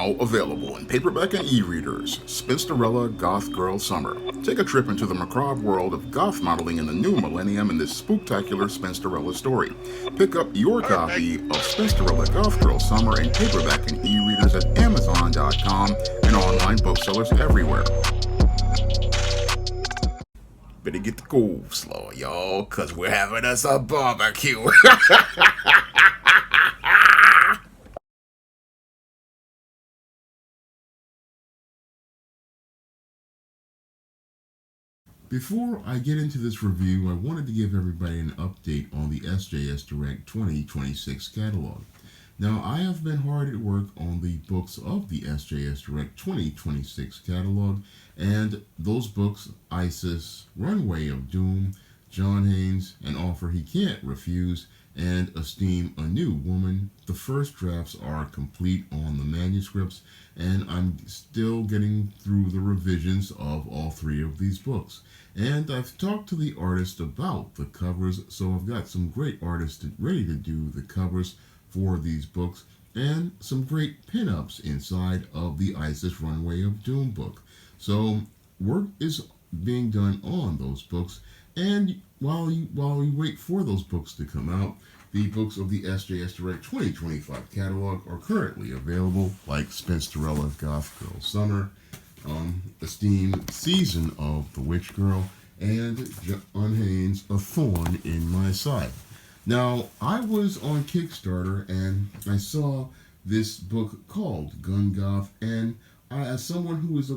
Now available in paperback and e-readers, Spinsterella Goth Girl Summer. Take a trip into the macabre world of goth modeling in the new millennium in this spooktacular Spinsterella story. Pick up your copy of Spinsterella Goth Girl Summer in paperback and e-readers at Amazon.com and online booksellers everywhere. Better get the coleslaw, y'all, cause we're having us a barbecue. Before I get into this review, I wanted to give everybody an update on the SJS Direct 2026 catalog. Now, I have been hard at work on the books of the SJS Direct 2026 catalog, and those books, ISIS, Runway of Doom, John Haynes, An Offer He Can't Refuse, and Esteem a New Woman. The first drafts are complete on the manuscripts, and I'm still getting through the revisions of all three of these books. And I've talked to the artist about the covers, so I've got some great artists ready to do the covers for these books, and some great pinups inside of the ISIS Runway of Doom book. So work is being done on those books, and while we wait for those books to come out, the books of the SJS Direct 2025 catalog are currently available, like Spinsterella Goth Girl Summer, Esteem Season of the Witch Girl, and John Haynes A Thorn in My Side. Now, I was on Kickstarter and I saw this book called Gun Goth, and as someone who is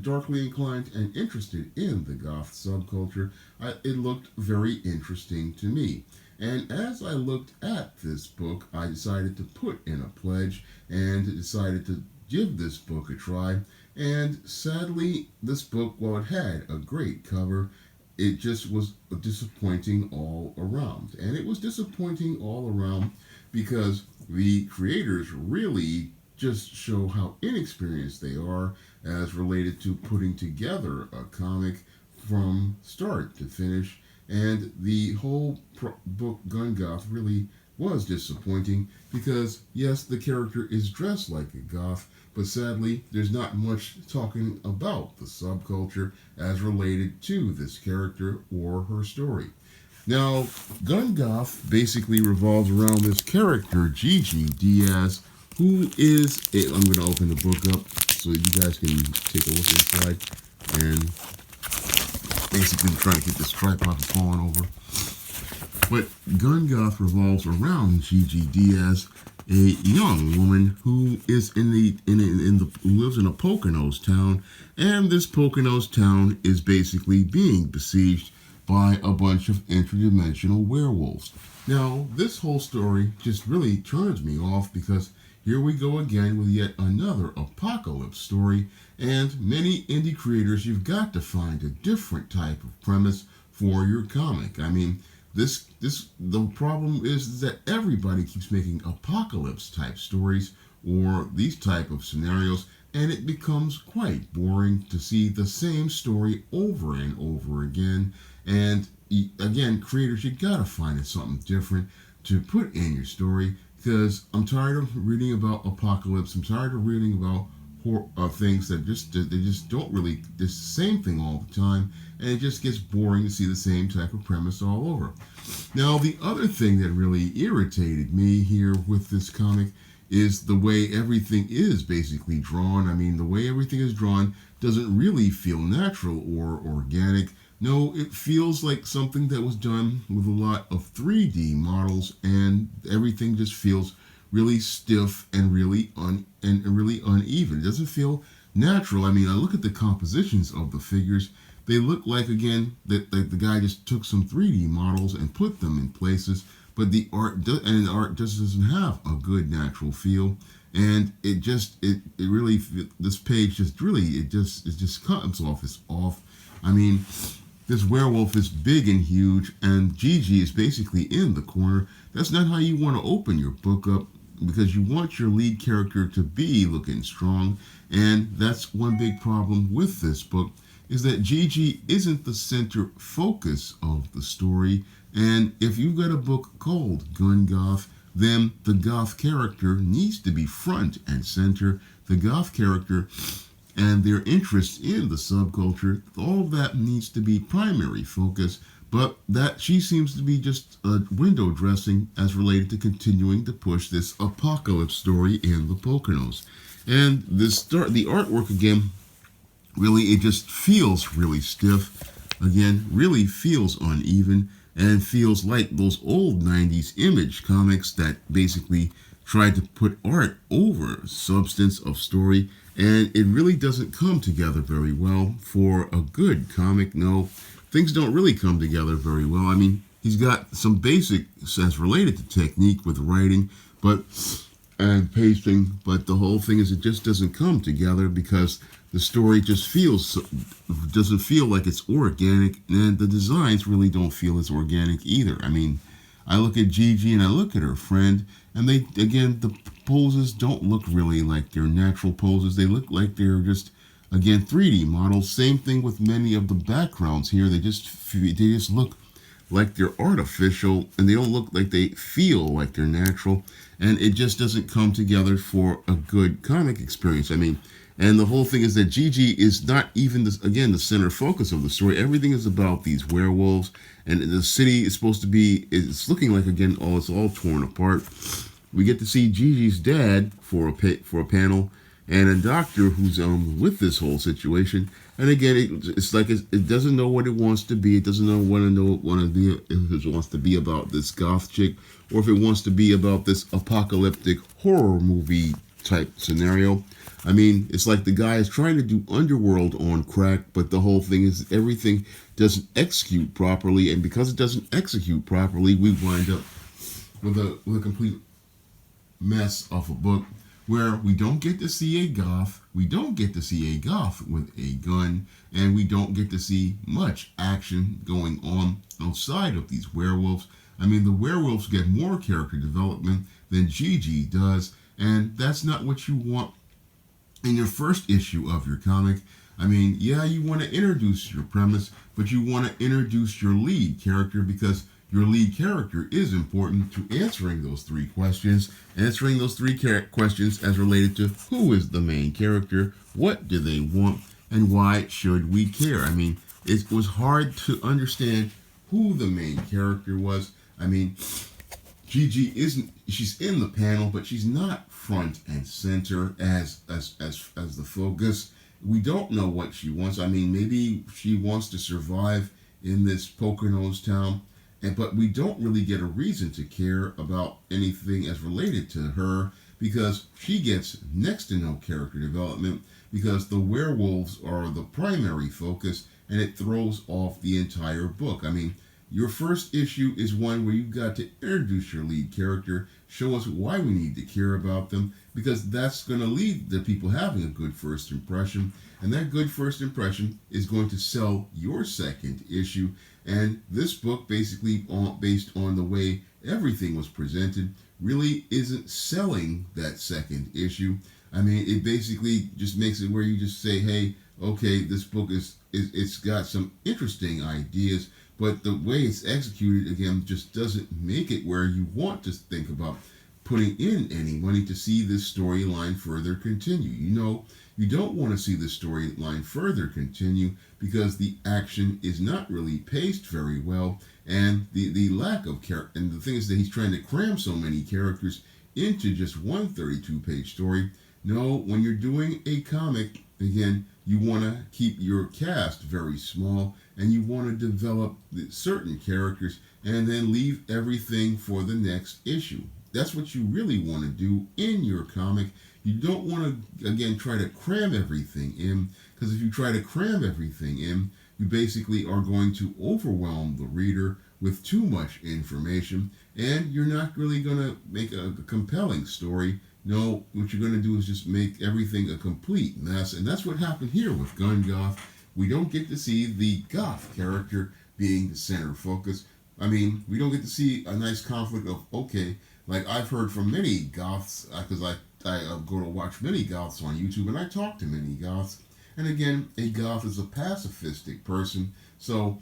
darkly inclined and interested in the goth subculture, it looked very interesting to me. And as I looked at this book, I decided to put in a pledge and decided to give this book a try. And sadly, this book, while it had a great cover, it just was disappointing all around. And it was disappointing all around because the creators really just show how inexperienced they are as related to putting together a comic from start to finish. And the whole book, Gun Goth, really was disappointing because, yes, the character is dressed like a goth, but sadly, there's not much talking about the subculture as related to this character or her story. Now, Gun Goth basically revolves around this character, Gigi Diaz, who is, I'm going to open the book up so you guys can take a look inside, and basically trying to get this tripod from falling over. But Gun Goth revolves around Gigi Diaz, a young woman who is who lives in a Poconos town, and this Poconos town is basically being besieged by a bunch of interdimensional werewolves. Now, this whole story just really turns me off because here we go again with yet another apocalypse story, and many indie creators, you've got to find a different type of premise for your comic. I mean, the problem is that everybody keeps making apocalypse type stories or these type of scenarios, and it becomes quite boring to see the same story over and over again. And again, creators, you gotta find something different to put in your story, because I'm tired of reading about apocalypse. I'm tired of reading about things that they just don't really, the same thing all the time, and it just gets boring to see the same type of premise all over. Now, the other thing that really irritated me here with this comic is the way everything is basically drawn. I mean, the way everything is drawn doesn't really feel natural or organic. No, it feels like something that was done with a lot of 3D models, and everything just feels really stiff and really really uneven. It doesn't feel natural. I mean, I look at the compositions of the figures. They look like, again, that the guy just took some 3D models and put them in places, but the art just doesn't have a good natural feel. And it really, this page just really, it just comes off. It's off. I mean, this werewolf is big and huge, and Gigi is basically in the corner. That's not how you want to open your book up, because you want your lead character to be looking strong. And that's one big problem with this book, is that Gigi isn't the center focus of the story. And if you've got a book called Gun Goth, then the goth character needs to be front and center. the Goth character and their interest in the subculture, all of that needs to be primary focus, but that she seems to be just a window dressing as related to continuing to push this apocalypse story in the Poconos. And the artwork again, really, it just feels really stiff. Again, really feels uneven and feels like those old 90s Image comics that basically tried to put art over substance of story, and it really doesn't come together very well for a good comic. No, things don't really come together very well. I mean, he's got some basic sense related to technique with writing, but and pasting, but the whole thing is it just doesn't come together because the story just doesn't feel like it's organic, and the designs really don't feel as organic either. I mean, I look at Gigi and I look at her friend, and they, again, the poses don't look really like their natural poses. They look like they're just, again, 3D models. Same thing with many of the backgrounds here. They just look like they're artificial, and they don't look like they feel like they're natural, and it just doesn't come together for a good comic experience. I mean, and the whole thing is that Gigi is not even, again, the center focus of the story. Everything is about these werewolves, and the city is supposed to be, it's looking like, again, it's all torn apart. We get to see Gigi's dad for a panel, and a doctor who's with this whole situation. And again, it's like it doesn't know what it wants to be. It doesn't know what to be. If it wants to be about this goth chick, or if it wants to be about this apocalyptic horror movie type scenario. I mean, it's like the guy is trying to do Underworld on crack, but the whole thing is everything doesn't execute properly, and because it doesn't execute properly, we wind up with a complete mess of a book where we don't get to see a goth, we don't get to see a goth with a gun, and we don't get to see much action going on outside of these werewolves. I mean, the werewolves get more character development than Gigi does, and that's not what you want in your first issue of your comic. I mean, yeah, you want to introduce your premise, but you want to introduce your lead character, because your lead character is important to answering those three questions. Answering those three questions as related to who is the main character, what do they want, and why should we care? I mean, it was hard to understand who the main character was. I mean, Gigi she's in the panel, but she's not front and center as the focus. We don't know what she wants. I mean, maybe she wants to survive in this Poconos town, but we don't really get a reason to care about anything as related to her, because she gets next to no character development, because the werewolves are the primary focus, and it throws off the entire book. I mean, your first issue is one where you've got to introduce your lead character, show us why we need to care about them, because that's going to lead to people having a good first impression, and that good first impression is going to sell your second issue. And this book, basically based on the way everything was presented, really isn't selling that second issue. I mean, it basically just makes it where you just say, hey, okay, this book it's got some interesting ideas, but the way it's executed, again, just doesn't make it where you want to think about putting in any money to see this storyline further continue. You know, you don't want to see the storyline further continue because the action is not really paced very well, and the lack of character, and the thing is that he's trying to cram so many characters into just one 32-page story. No, when you're doing a comic, again, you want to keep your cast very small, and you want to develop certain characters and then leave everything for the next issue. That's what you really want to do in your comic. You don't want to, again, try to cram everything in, because if you try to cram everything in, you basically are going to overwhelm the reader with too much information, and you're not really going to make a compelling story. No, what you're going to do is just make everything a complete mess, and that's what happened here with Gun Goth. We don't get to see the goth character being the center focus. I mean, we don't get to see a nice conflict of, okay, like I've heard from many goths, because I go to watch many goths on YouTube, and I talk to many goths. And again, a goth is a pacifistic person, so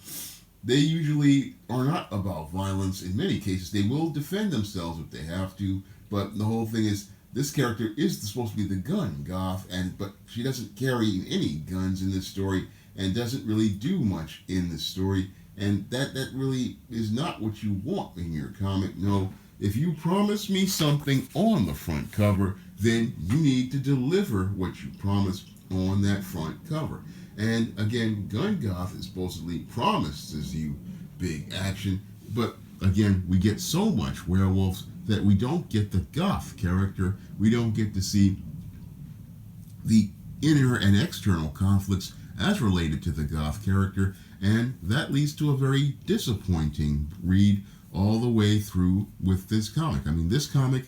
they usually are not about violence. In many cases, they will defend themselves if they have to, but the whole thing is this character is supposed to be the gun Goth, but she doesn't carry any guns in this story and doesn't really do much in this story. And that really is not what you want in your comic. No, if you promise me something on the front cover, then you need to deliver what you promised on that front cover. And again, Gun Goth is supposedly promises you big action, but again, we get so much werewolves that we don't get the Goth character. We don't get to see the inner and external conflicts as related to the Goth character, and that leads to a very disappointing read all the way through with this comic. I mean, this comic,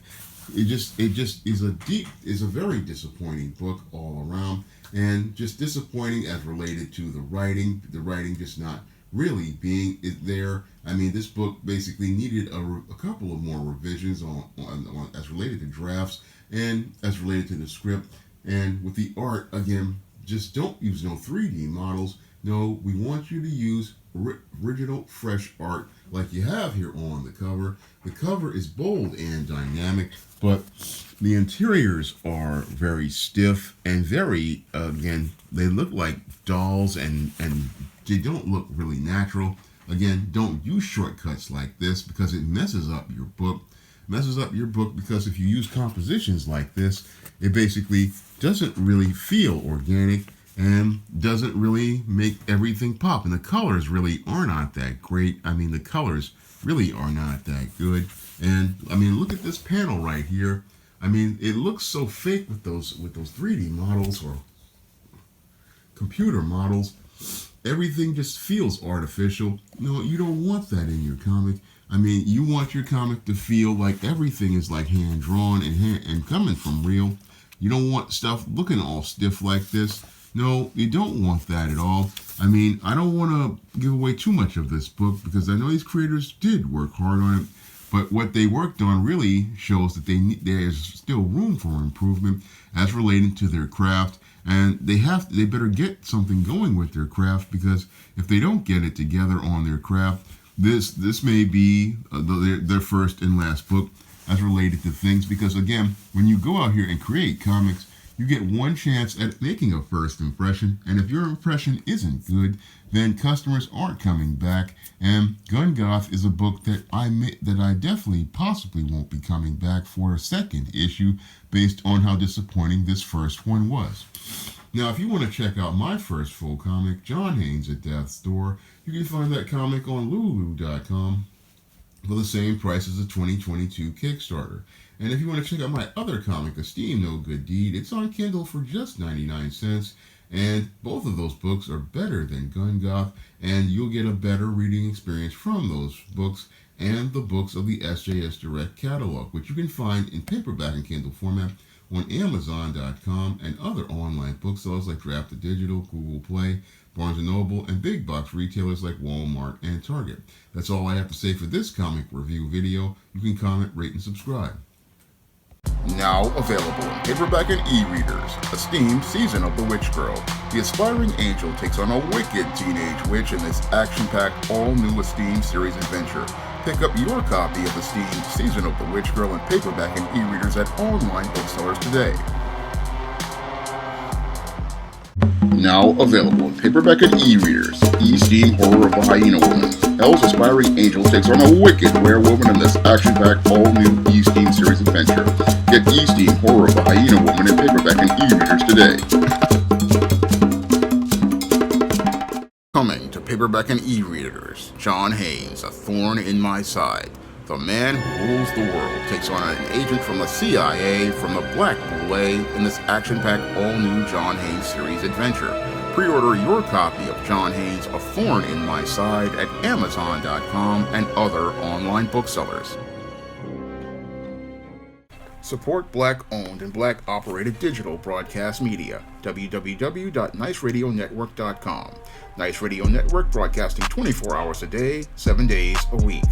it just is a very disappointing book all around, and just disappointing as related to the writing just not really being there. I mean, this book basically needed a couple of more revisions on as related to drafts and as related to the script. And with the art, again, just don't use no 3D models. No, we want you to use original, fresh art like you have here on the cover. The cover is bold and dynamic, but the interiors are very stiff and very, again, they look like dolls and they don't look really natural. Again, don't use shortcuts like this because it messes up your book. Because if you use compositions like this, it basically doesn't really feel organic and doesn't really make everything pop. And the colors really are not that great. I mean, the colors really are not that good. And I mean, look at this panel right here. I mean, it looks so fake with those 3D models or computer models. Everything just feels artificial. No, you don't want that in your comic. I mean, you want your comic to feel like everything is like hand drawn and coming from real. You don't want stuff looking all stiff like this. No, you don't want that at all. I mean, I don't want to give away too much of this book because I know these creators did work hard on it, but what they worked on really shows that there's still room for improvement as relating to their craft, and they better get something going with their craft, because if they don't get it together on their craft, this may be their first and last book as related to things. Because again, when you go out here and create comics, you get one chance at making a first impression, and if your impression isn't good, then customers aren't coming back. And Gun Goth is a book that I definitely possibly won't be coming back for a second issue based on how disappointing this first one was. Now, if you want to check out my first full comic, John Haynes at Death's Door, you can find that comic on Lulu.com for the same price as the 2022 Kickstarter. And if you want to check out my other comic, Esteem No Good Deed, it's on Kindle for just 99 cents. And both of those books are better than Gun Goth, and you'll get a better reading experience from those books and the books of the SJS Direct catalog, which you can find in paperback and Kindle format on Amazon.com and other online booksellers like Draft to Digital, Google Play, Barnes & Noble, and big box retailers like Walmart and Target. That's all I have to say for this comic review video. You can comment, rate, and subscribe. Now available in paperback and e-readers, Esteemed Season of the Witch Girl. The aspiring angel takes on a wicked teenage witch in this action-packed, all-new Esteemed series adventure. Pick up your copy of Esteemed Season of the Witch Girl in paperback and e-readers at online booksellers today. Now available in paperback and e-readers, Esteemed Horror of the Hyena Woman. Elle's aspiring angel takes on a wicked werewolf in this action-packed, all-new Esteemed series adventure. Get Esteemed Horror of the Hyena Woman in paperback and e-readers today. Coming to paperback and e-readers, John Haynes, A Thorn in My Side. The man who rules the world takes on an agent from the CIA from the Black Boule in this action-packed, all-new John Haynes series adventure. Pre-order your copy of John Haynes' A Thorn in My Side at Amazon.com and other online booksellers. Support Black-owned and Black-operated digital broadcast media. www.niceradionetwork.com. Nice Radio Network, broadcasting 24 hours a day, 7 days a week.